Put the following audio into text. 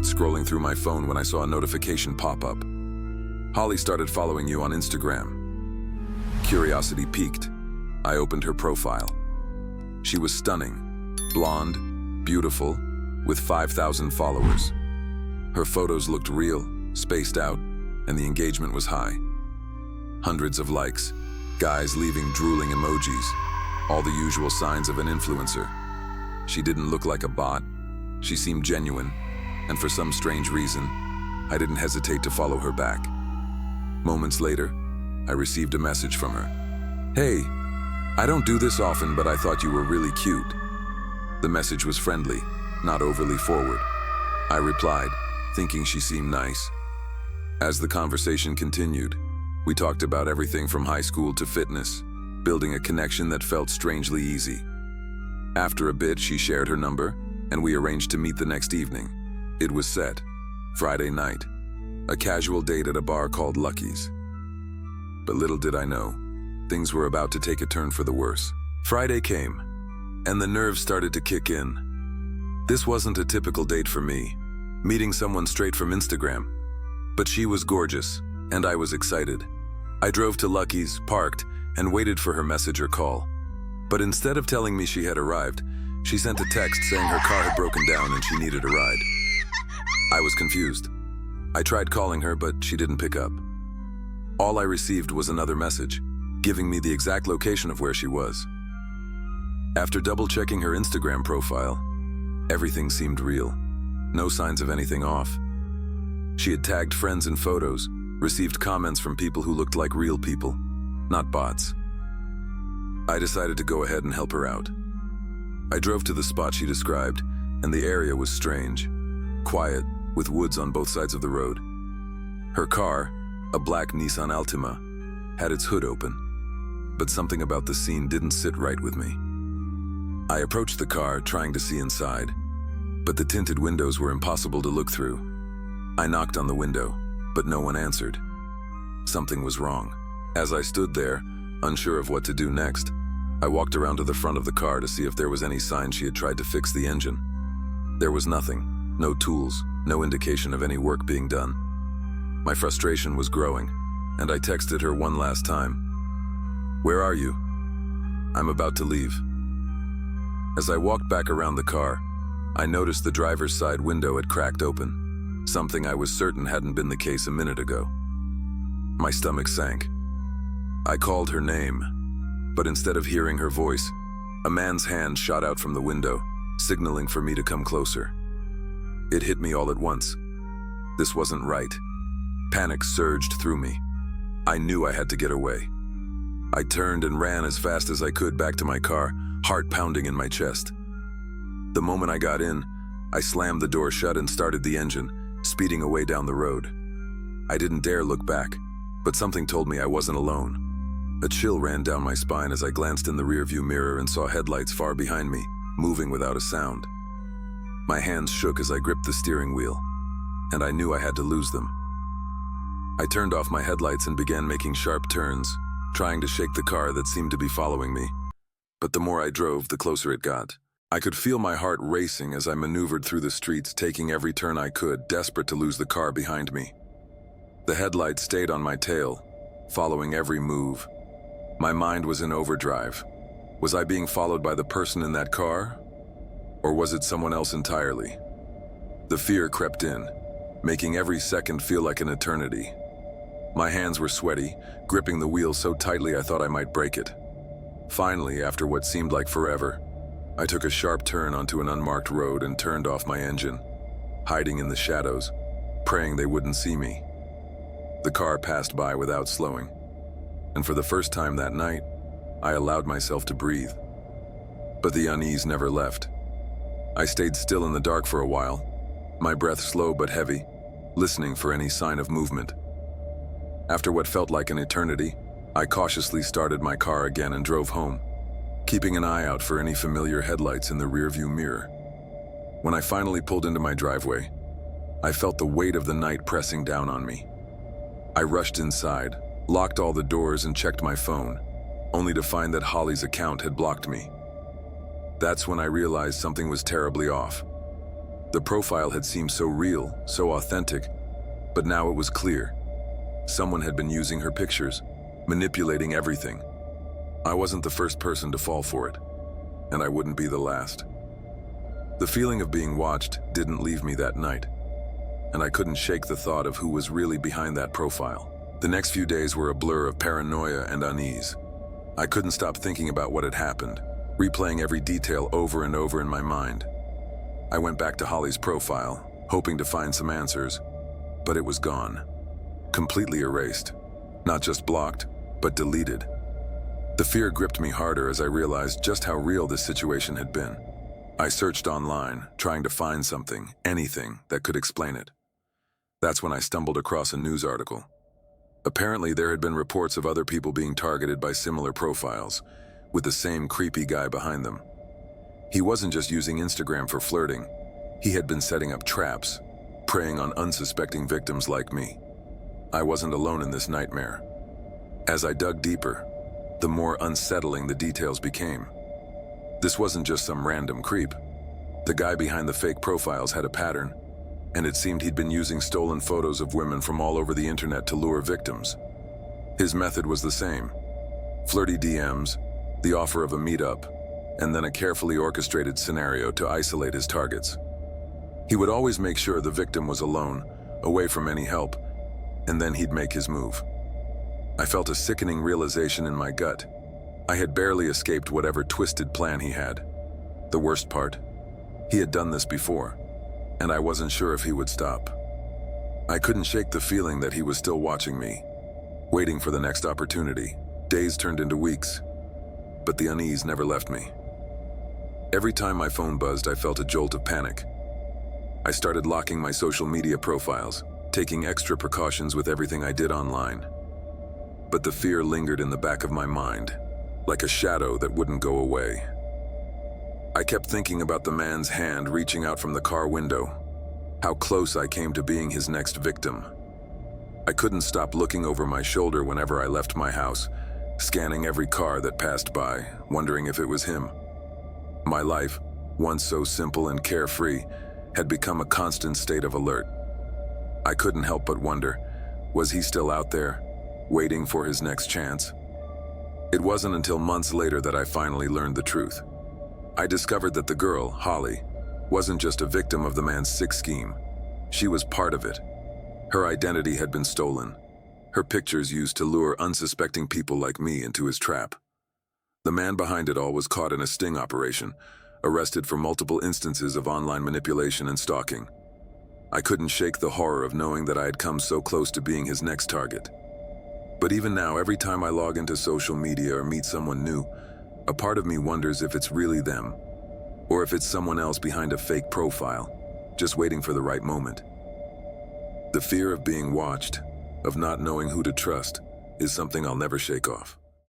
night scrolling through my phone when I saw a notification pop up. Holly started following you on Instagram. Curiosity piqued. I opened her profile. She was stunning, blonde, beautiful, with 5,000 followers. Her photos looked real, spaced out, and the engagement was high. Hundreds of likes, guys leaving drooling emojis, all the usual signs of an influencer. She didn't look like a bot. She seemed genuine, and for some strange reason, I didn't hesitate to follow her back. Moments later, I received a message from her. "Hey, I don't do this often, but I thought you were really cute." The message was friendly, not overly forward. I replied, thinking she seemed nice. As the conversation continued, we talked about everything from high school to fitness, building a connection that felt strangely easy. After a bit, she shared her number, and we arranged to meet the next evening. It was set, Friday night, a casual date at a bar called Lucky's. But little did I know, things were about to take a turn for the worse. Friday came, and the nerves started to kick in. This wasn't a typical date for me, meeting someone straight from Instagram. But she was gorgeous, and I was excited. I drove to Lucky's, parked, and waited for her message or call. But instead of telling me she had arrived, she sent a text saying her car had broken down and she needed a ride. I was confused. I tried calling her, but she didn't pick up. All I received was another message, giving me the exact location of where she was. After double-checking her Instagram profile, everything seemed real. No signs of anything off. She had tagged friends in photos, received comments from people who looked like real people, not bots. I decided to go ahead and help her out. I drove to the spot she described, and the area was strange. Quiet, with woods on both sides of the road. Her car, a black Nissan Altima, had its hood open, but something about the scene didn't sit right with me. I approached the car, trying to see inside, but the tinted windows were impossible to look through. I knocked on the window, but no one answered. Something was wrong. As I stood there, unsure of what to do next, I walked around to the front of the car to see if there was any sign she had tried to fix the engine. There was nothing, no tools, no indication of any work being done. My frustration was growing, and I texted her one last time. "Where are you? I'm about to leave." As I walked back around the car, I noticed the driver's side window had cracked open, something I was certain hadn't been the case a minute ago. My stomach sank. I called her name, but instead of hearing her voice, a man's hand shot out from the window, signaling for me to come closer. It hit me all at once. This wasn't right. Panic surged through me. I knew I had to get away. I turned and ran as fast as I could back to my car, heart pounding in my chest. The moment I got in, I slammed the door shut and started the engine, speeding away down the road. I didn't dare look back, but something told me I wasn't alone. A chill ran down my spine as I glanced in the rearview mirror and saw headlights far behind me, moving without a sound. My hands shook as I gripped the steering wheel, and I knew I had to lose them. I turned off my headlights and began making sharp turns, trying to shake the car that seemed to be following me. But the more I drove, the closer it got. I could feel my heart racing as I maneuvered through the streets, taking every turn I could, desperate to lose the car behind me. The headlights stayed on my tail, following every move. My mind was in overdrive. Was I being followed by the person in that car? Or was it someone else entirely? The fear crept in, making every second feel like an eternity. My hands were sweaty, gripping the wheel so tightly I thought I might break it. Finally, after what seemed like forever, I took a sharp turn onto an unmarked road and turned off my engine, hiding in the shadows, praying they wouldn't see me. The car passed by without slowing, and for the first time that night, I allowed myself to breathe. But the unease never left. I stayed still in the dark for a while, my breath slow but heavy, listening for any sign of movement. After what felt like an eternity, I cautiously started my car again and drove home, keeping an eye out for any familiar headlights in the rearview mirror. When I finally pulled into my driveway, I felt the weight of the night pressing down on me. I rushed inside, locked all the doors and checked my phone, only to find that Holly's account had blocked me. That's when I realized something was terribly off. The profile had seemed so real, so authentic, but now it was clear. Someone had been using her pictures, manipulating everything. I wasn't the first person to fall for it, and I wouldn't be the last. The feeling of being watched didn't leave me that night, and I couldn't shake the thought of who was really behind that profile. The next few days were a blur of paranoia and unease. I couldn't stop thinking about what had happened, replaying every detail over and over in my mind. I went back to Holly's profile, hoping to find some answers, but it was gone. Completely erased. Not just blocked, but deleted. The fear gripped me harder as I realized just how real this situation had been. I searched online, trying to find something, anything, that could explain it. That's when I stumbled across a news article. Apparently, there had been reports of other people being targeted by similar profiles, with the same creepy guy behind them. He wasn't just using Instagram for flirting. He had been setting up traps, preying on unsuspecting victims like me. I wasn't alone in this nightmare. As I dug deeper, the more unsettling the details became. This wasn't just some random creep. The guy behind the fake profiles had a pattern, and it seemed he'd been using stolen photos of women from all over the internet to lure victims. His method was the same: flirty DMs, the offer of a meetup, and then a carefully orchestrated scenario to isolate his targets. He would always make sure the victim was alone, away from any help, and then he'd make his move. I felt a sickening realization in my gut. I had barely escaped whatever twisted plan he had. The worst part, he had done this before, and I wasn't sure if he would stop. I couldn't shake the feeling that he was still watching me, waiting for the next opportunity. Days turned into weeks, but the unease never left me. Every time my phone buzzed, I felt a jolt of panic. I started locking my social media profiles, taking extra precautions with everything I did online. But the fear lingered in the back of my mind, like a shadow that wouldn't go away. I kept thinking about the man's hand reaching out from the car window, how close I came to being his next victim. I couldn't stop looking over my shoulder whenever I left my house, scanning every car that passed by, wondering if it was him. My life, once so simple and carefree, had become a constant state of alert. I couldn't help but wonder, was he still out there, waiting for his next chance? It wasn't until months later that I finally learned the truth. I discovered that the girl, Holly, wasn't just a victim of the man's sick scheme. She was part of it. Her identity had been stolen, her pictures used to lure unsuspecting people like me into his trap. The man behind it all was caught in a sting operation, arrested for multiple instances of online manipulation and stalking. I couldn't shake the horror of knowing that I had come so close to being his next target. But even now, every time I log into social media or meet someone new, a part of me wonders if it's really them, or if it's someone else behind a fake profile, just waiting for the right moment. The fear of being watched, of not knowing who to trust, is something I'll never shake off.